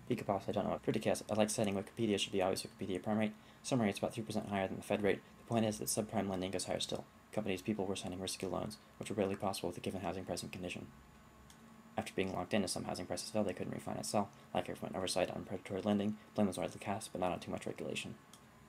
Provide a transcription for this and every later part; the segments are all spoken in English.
Boss, I don't know what. Criticast, I like citing Wikipedia should be always Wikipedia prime rate. Summary rate's about 3% higher than the Fed rate. The point is that subprime lending goes higher still. Companies, people were signing risky loans, which were rarely possible with a given housing price and condition. After being locked in as some housing prices fell, they couldn't refinance sell. Lack of government oversight on predatory lending, blame was widely cast, but not on too much regulation.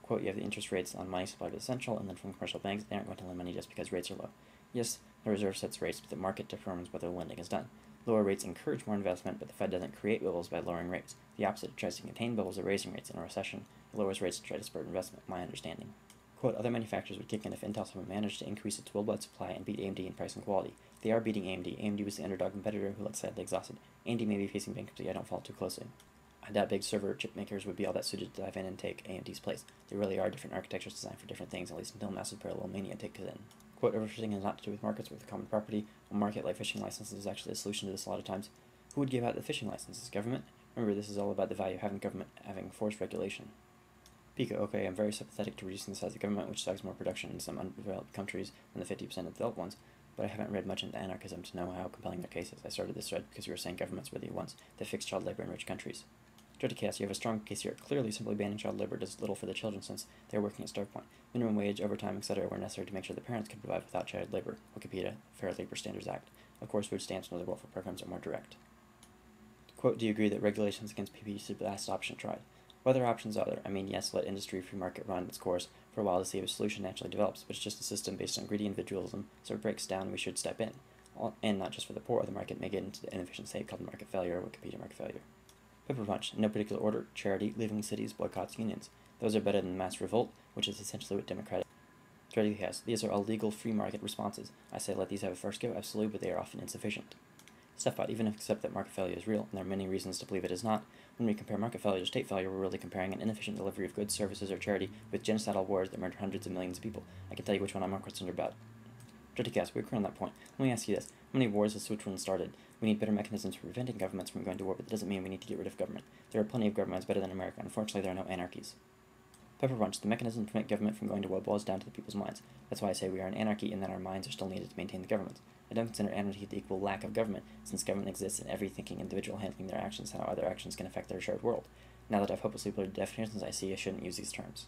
Quote, you have the interest rates on money supplied with essential, and then from commercial banks, they aren't going to lend money just because rates are low. Yes, the Reserve sets rates, but the market determines whether lending is done. Lower rates encourage more investment, but the Fed doesn't create bubbles by lowering rates. The opposite, it tries to contain bubbles by raising rates in a recession. It lowers rates to try to spur investment, my understanding. Quote, other manufacturers would kick in if Intel somehow managed to increase its worldwide supply and beat AMD in price and quality. They are beating AMD. AMD was the underdog competitor who looked sadly exhausted. AMD may be facing bankruptcy, I don't follow too closely. I doubt big server chip makers would be all that suited to dive in and take AMD's place. There really are different architectures designed for different things, at least until massive parallel mania takes it in. Quote, overfishing has not to do with markets, but with common property. A market like fishing licenses is actually a solution to this a lot of times. Who would give out the fishing licenses? Government? Remember, this is all about the value of having government having forced regulation. Pico, okay, I'm very sympathetic to reducing the size of government, which sucks more production in some undeveloped countries than the 50% of developed ones, but I haven't read much into anarchism to know how compelling their case is. I started this thread because you were saying governments were the ones that fix child labor in rich countries. Chaos, you have a strong case here. Clearly, simply banning child labor does little for the children since they are working at starve point. Minimum wage, overtime, etc. were necessary to make sure the parents could provide without child labor. Wikipedia, Fair Labor Standards Act. Of course, food stamps and other welfare programs are more direct. Quote, do you agree that regulations against PP should be the last option tried? What other options are there? I mean, yes, let industry free market run its course for a while to see if a solution naturally develops, but it's just a system based on greedy individualism, so if it breaks down, we should step in. And not just for the poor, the market may get into the inefficient state called market failure or Wikipedia market failure. Pepper Punch, in no particular order, charity, leaving cities, boycotts, unions. Those are better than mass revolt, which is essentially what democratic strategy has. These are all legal free market responses. I say let these have a first go, absolutely, but they are often insufficient. Stuffbot, even if accept that market failure is real, and there are many reasons to believe it is not, when we compare market failure to state failure, we're really comparing an inefficient delivery of goods, services, or charity with genocidal wars that murder hundreds of millions of people. I can tell you which one I'm more concerned about. Strategicast, we're clear on that point. Let me ask you this. How many wars has Switzerland started? We need better mechanisms for preventing governments from going to war, but that doesn't mean we need to get rid of government. There are plenty of governments better than America. Unfortunately, there are no anarchies. Pepper Punch, the mechanism to prevent government from going to war boils down to the people's minds. That's why I say we are an anarchy and that our minds are still needed to maintain the government. I don't consider anarchy the equal lack of government, since government exists in every thinking individual handling their actions, how other actions can affect their shared world. Now that I've hopelessly blurred the definitions I see, I shouldn't use these terms.